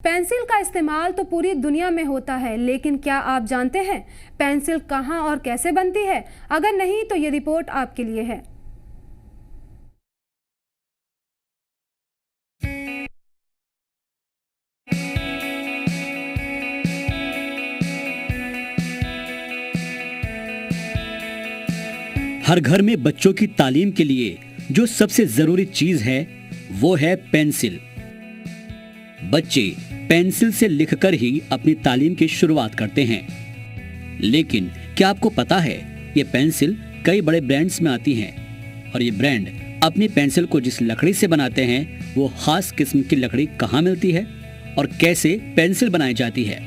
Pencil का इस्तेमाल तो पूरी दुनिया में होता है, लेकिन क्या आप जानते हैं पेंसिल कहाँ और कैसे बनती है? अगर नहीं तो ये रिपोर्ट आपके लिए है। हर घर में बच्चों की तालीम के लिए जो सबसे जरूरी चीज है वो है पेंसिल। बच्चे पेंसिल से लिखकर ही अपनी तालीम की शुरुआत करते हैं। लेकिन क्या आपको पता है ये पेंसिल कई बड़े ब्रांड्स में आती हैं और ये ब्रांड अपनी पेंसिल को जिस लकड़ी से बनाते हैं वो खास किस्म की लकड़ी कहाँ मिलती है और कैसे पेंसिल बनाई जाती है?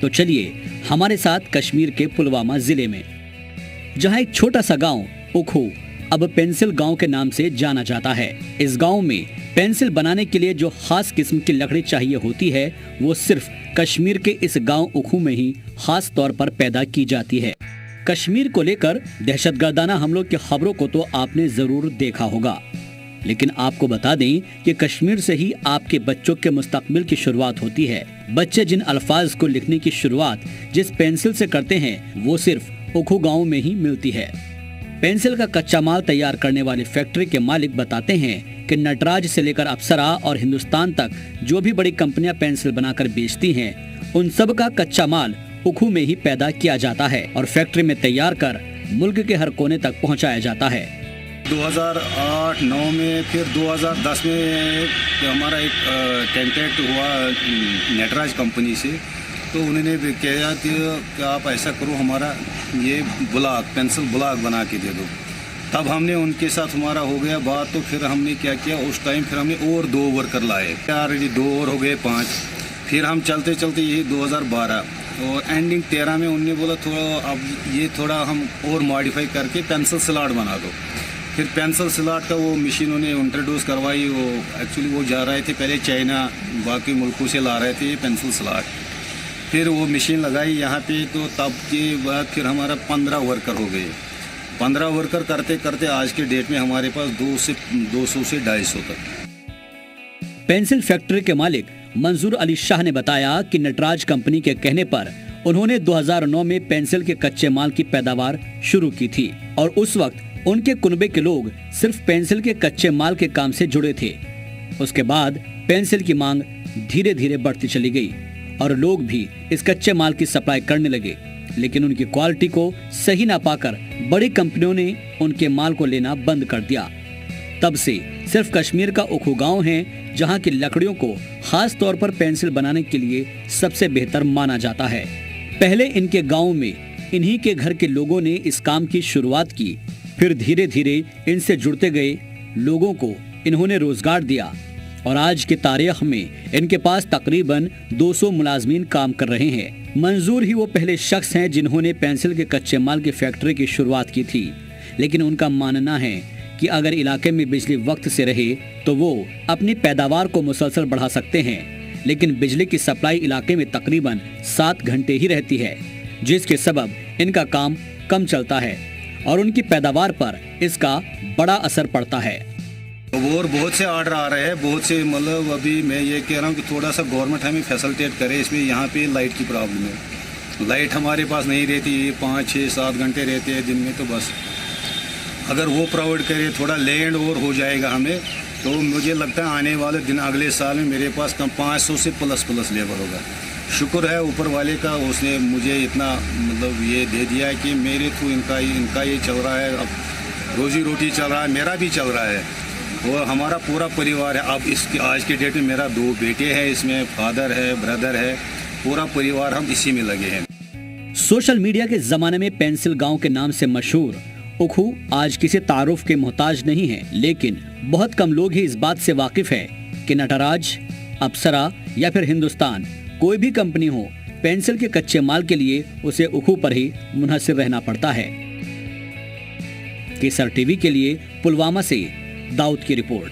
तो चलिए हमारे साथ कश्मीर के पुलवामा जिले में, जहाँ एक छोटा सा गांव उखू अब पेंसिल गांव के नाम से जाना जाता है। इस गांव में पेंसिल बनाने के लिए जो खास किस्म की लकड़ी चाहिए होती है वो सिर्फ कश्मीर के इस गांव उखू में ही खास तौर पर पैदा की जाती है। कश्मीर को लेकर दहशतगर्दाना हमलों की खबरों को तो आपने जरूर देखा होगा, लेकिन आपको बता दें कि कश्मीर से ही आपके बच्चों के मुस्तकबिल की शुरुआत होती है। बच्चे जिन अल्फाज को लिखने की शुरुआत जिस पेंसिल से करते हैं वो सिर्फ उखू गांव में ही मिलती है। पेंसिल का कच्चा माल तैयार करने वाली फैक्ट्री के मालिक बताते हैं कि नटराज से लेकर अप्सरा और हिंदुस्तान तक जो भी बड़ी कंपनियां पेंसिल बनाकर बेचती हैं, उन सब का कच्चा माल उखू में ही पैदा किया जाता है और फैक्ट्री में तैयार कर मुल्क के हर कोने तक पहुंचाया जाता है। 2008-9 में फिर 2010 में हमारा एक कॉन्टैक्ट हुआ नटराज कंपनी से, तो उन्होंने कहा कि आप ऐसा करो, हमारा ये ब्लॉक पेंसिल ब्लॉक बना के दे दो। तब हमने उनके साथ हमारा हो गया बात, तो फिर हमने क्या किया उस टाइम, फिर हमने और 2 वर्कर लाए, ऑलरेडी 2 और हो गए 5। फिर हम चलते चलते यही 2012 और एंडिंग 13 में उन्होंने बोला थोड़ा अब ये थोड़ा हम और मॉडिफाई करके पेंसिल स्लॉट बना दो। फिर पेंसिल स्लॉट का वो मशीन उन्हें इंट्रोड्यूस करवाई। वो एक्चुअली वो जा रहे थे पहले चाइना बाकी मुल्कों से ला रहे थे ये पेंसिल स्लॉट, फिर वो मशीन लगाई यहाँ पे, तो तब के बाद फिर हमारा 15 वर्कर हो गए। 15 वर्कर करते करते आज के डेट में हमारे पास 200 से 250 तक। पेंसिल फैक्ट्री के मालिक मंजूर अली शाह ने बताया कि नटराज कंपनी के कहने पर उन्होंने 2009 में पेंसिल के कच्चे माल की पैदावार शुरू की थी और उस वक्त उनके कुनबे के लोग सिर्फ पेंसिल के कच्चे माल के काम से जुड़े थे। उसके बाद पेंसिल की मांग धीरे धीरे बढ़ती चली गई और लोग भी इस कच्चे माल की सप्लाई करने लगे, लेकिन उनकी क्वालिटी को सही ना पाकर बड़ी कंपनियों ने उनके माल को लेना बंद कर दिया। तब से सिर्फ कश्मीर का उखू गांव है जहां की लकड़ियों को खास तौर पर पेंसिल बनाने के लिए सबसे बेहतर माना जाता है। पहले इनके गांव में इन्हीं के घर के लोगों ने इस काम की शुरुआत की, फिर धीरे धीरे इनसे जुड़ते गए लोगों को इन्होंने रोजगार दिया और आज की तारीख में इनके पास तकरीबन 200 मुलाजमीन काम कर रहे हैं। मंजूर ही वो पहले शख्स हैं जिन्होंने पेंसिल के कच्चे माल की फैक्ट्री की शुरुआत की थी, लेकिन उनका मानना है कि अगर इलाके में बिजली वक्त से रहे तो वो अपनी पैदावार को मुसलसल बढ़ा सकते हैं, लेकिन बिजली की सप्लाई इलाके में तकरीबन 7 घंटे ही रहती है, जिसके सबब इनका काम कम चलता है और उनकी पैदावार पर इसका बड़ा असर पड़ता है। और बहुत से ऑर्डर आ रहे हैं, बहुत से, मतलब अभी मैं ये कह रहा हूँ कि थोड़ा सा गवर्नमेंट हमें फैसिलिटेट करे इसमें। यहाँ पे लाइट की प्रॉब्लम है, लाइट हमारे पास नहीं रहती, 5, 6, 7 घंटे रहते हैं दिन में, तो बस अगर वो प्रोवाइड करे, थोड़ा लैंड और हो जाएगा हमें, तो मुझे लगता है आने वाले दिन अगले साल में मेरे पास कम 500 से प्लस लेबर होगा। शुक्र है ऊपर वाले का, उसने मुझे इतना मतलब ये दे दिया है कि मेरे थ्रू इनका ये चल रहा है, अब रोजी रोटी चल रहा है, मेरा भी चल रहा है और हमारा पूरा परिवार है। अब इसके आज के डेट में मेरा 2 बेटे हैं, इसमें फादर है, ब्रदर है, पूरा परिवार हम इसी में लगे हैं। सोशल मीडिया के जमाने में पेंसिल गांव के नाम से मशहूर उखू आज किसी तारुफ के मोहताज नहीं है, लेकिन बहुत कम लोग ही इस बात से वाकिफ है कि नटराज, अप्सरा या फिर हिंदुस्तान कोई भी कंपनी हो, पेंसिल के कच्चे माल के लिए उसे उखू पर ही मुनहसिर रहना पड़ता है। केसर टीवी के लिए पुलवामा से दाऊद की रिपोर्ट।